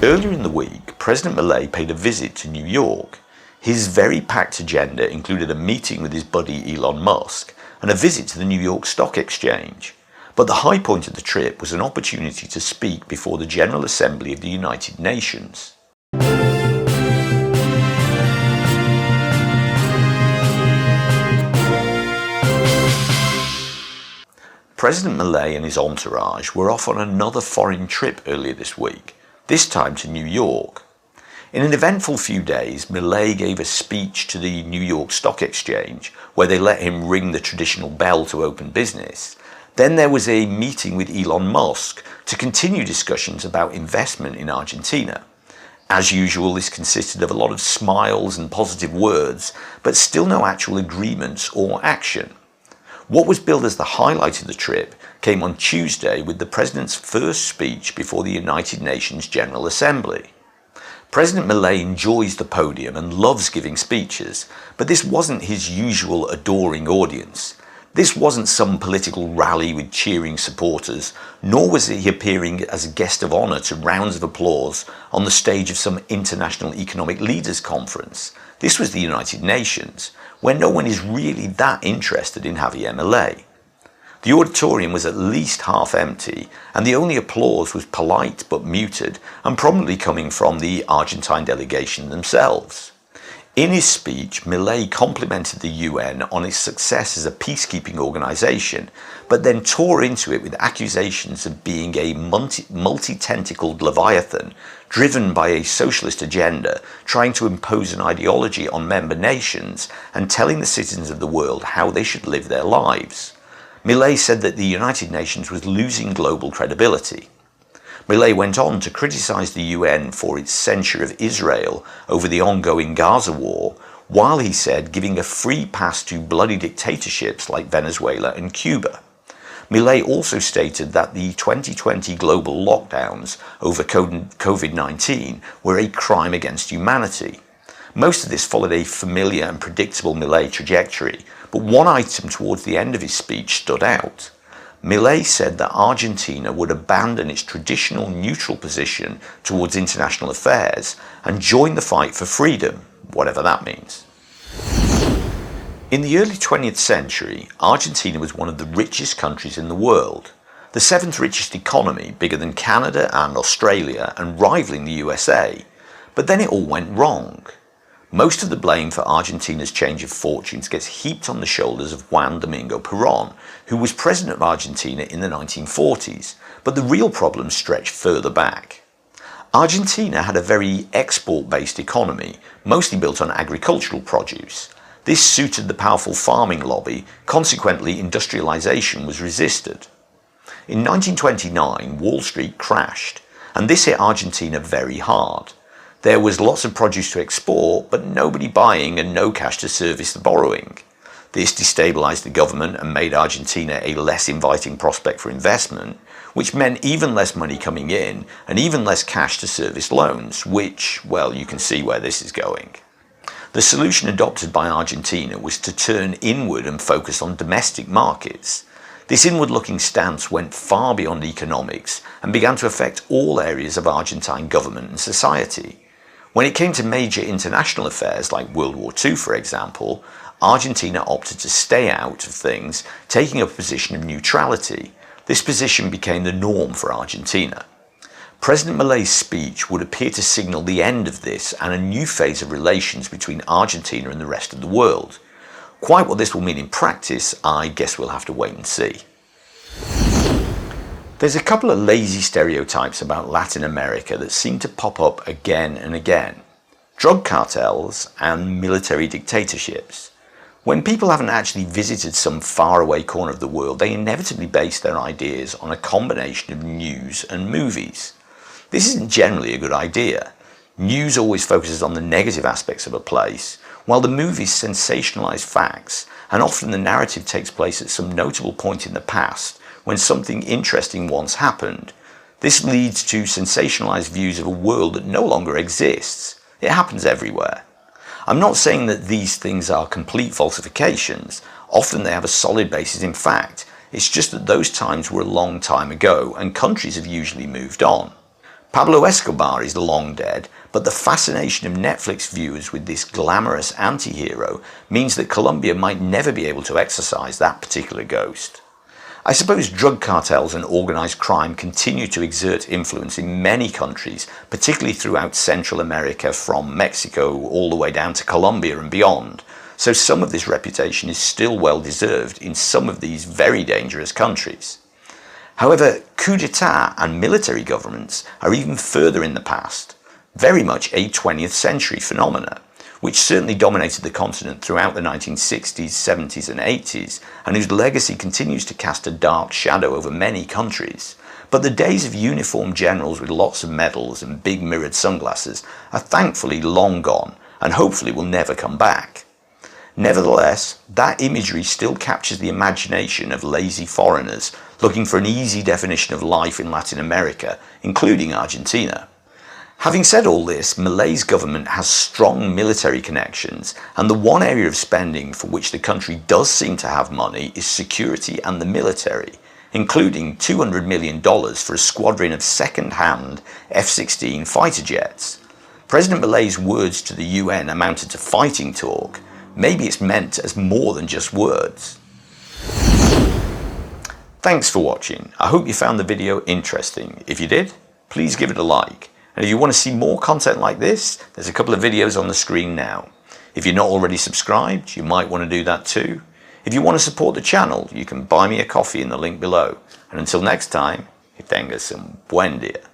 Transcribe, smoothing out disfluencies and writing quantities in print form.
Earlier in the week, President Milei paid a visit to New York. His very packed agenda included a meeting with his buddy Elon Musk and a visit to the New York Stock Exchange. But the high point of the trip was an opportunity to speak before the General Assembly of the United Nations. President Milei and his entourage were off on another foreign trip earlier this week, this time to New York. In an eventful few days, Milei gave a speech to the New York Stock Exchange where they let him ring the traditional bell to open business. Then there was a meeting with Elon Musk to continue discussions about investment in Argentina. As usual, this consisted of a lot of smiles and positive words, but still no actual agreements or action. What was billed as the highlight of the trip came on Tuesday with the president's first speech before the United Nations General Assembly. President Milei enjoys the podium and loves giving speeches, but this wasn't his usual adoring audience. This wasn't some political rally with cheering supporters, nor was he appearing as a guest of honour to rounds of applause on the stage of some international economic leaders conference. This was the United Nations, where no one is really that interested in Javier Milei. The auditorium was at least half empty, and the only applause was polite but muted, and probably coming from the Argentine delegation themselves. In his speech, Milei complimented the UN on its success as a peacekeeping organisation, but then tore into it with accusations of being a multi-tentacled leviathan driven by a socialist agenda, trying to impose an ideology on member nations and telling the citizens of the world how they should live their lives. Milei said that the United Nations was losing global credibility. Milei went on to criticise the UN for its censure of Israel over the ongoing Gaza war, while he said giving a free pass to bloody dictatorships like Venezuela and Cuba. Milei also stated that the 2020 global lockdowns over COVID-19 were a crime against humanity. Most of this followed a familiar and predictable Milei trajectory, but one item towards the end of his speech stood out. Milei said that Argentina would abandon its traditional neutral position towards international affairs and join the fight for freedom, whatever that means. In the early 20th century, Argentina was one of the richest countries in the world, the seventh richest economy, bigger than Canada and Australia and rivaling the USA. But then it all went wrong. Most of the blame for Argentina's change of fortunes gets heaped on the shoulders of Juan Domingo Perón, who was president of Argentina in the 1940s, but the real problems stretch further back. Argentina had a very export-based economy, mostly built on agricultural produce. This suited the powerful farming lobby, consequently industrialization was resisted. In 1929, Wall Street crashed, and this hit Argentina very hard. There was lots of produce to export, but nobody buying and no cash to service the borrowing. This destabilized the government and made Argentina a less inviting prospect for investment, which meant even less money coming in and even less cash to service loans, which, well, you can see where this is going. The solution adopted by Argentina was to turn inward and focus on domestic markets. This inward-looking stance went far beyond economics and began to affect all areas of Argentine government and society. When it came to major international affairs like World War II, for example, Argentina opted to stay out of things, taking a position of neutrality. This position became the norm for Argentina. President Milei's speech would appear to signal the end of this and a new phase of relations between Argentina and the rest of the world. Quite what this will mean in practice, I guess we'll have to wait and see. There's a couple of lazy stereotypes about Latin America that seem to pop up again and again. Drug cartels and military dictatorships. When people haven't actually visited some faraway corner of the world, they inevitably base their ideas on a combination of news and movies. This isn't generally a good idea. News always focuses on the negative aspects of a place, while the movies sensationalize facts, and often the narrative takes place at some notable point in the past, when something interesting once happened. This leads to sensationalized views of a world that no longer exists. It happens everywhere. I'm not saying that these things are complete falsifications. Often they have a solid basis in fact. It's just that those times were a long time ago and countries have usually moved on. Pablo Escobar is long dead, but the fascination of Netflix viewers with this glamorous anti-hero means that Colombia might never be able to exorcise that particular ghost. I suppose drug cartels and organised crime continue to exert influence in many countries, particularly throughout Central America from Mexico all the way down to Colombia and beyond, so some of this reputation is still well deserved in some of these very dangerous countries. However, coup d'etat and military governments are even further in the past, very much a 20th century phenomena, which certainly dominated the continent throughout the 1960s, 70s and 80s, and whose legacy continues to cast a dark shadow over many countries. But the days of uniformed generals with lots of medals and big mirrored sunglasses are thankfully long gone, and hopefully will never come back. Nevertheless, that imagery still captures the imagination of lazy foreigners looking for an easy definition of life in Latin America, including Argentina. Having said all this, Milei's government has strong military connections, and the one area of spending for which the country does seem to have money is security and the military, including $200 million for a squadron of second-hand F-16 fighter jets. President Milei's words to the UN amounted to fighting talk. Maybe it's meant as more than just words. Thanks for watching. I hope you found the video interesting. If you did, please give it a like. And if you want to see more content like this, there's a couple of videos on the screen now. If you're not already subscribed, you might want to do that too. If you want to support the channel, you can buy me a coffee in the link below. And until next time, que tengas un buen día.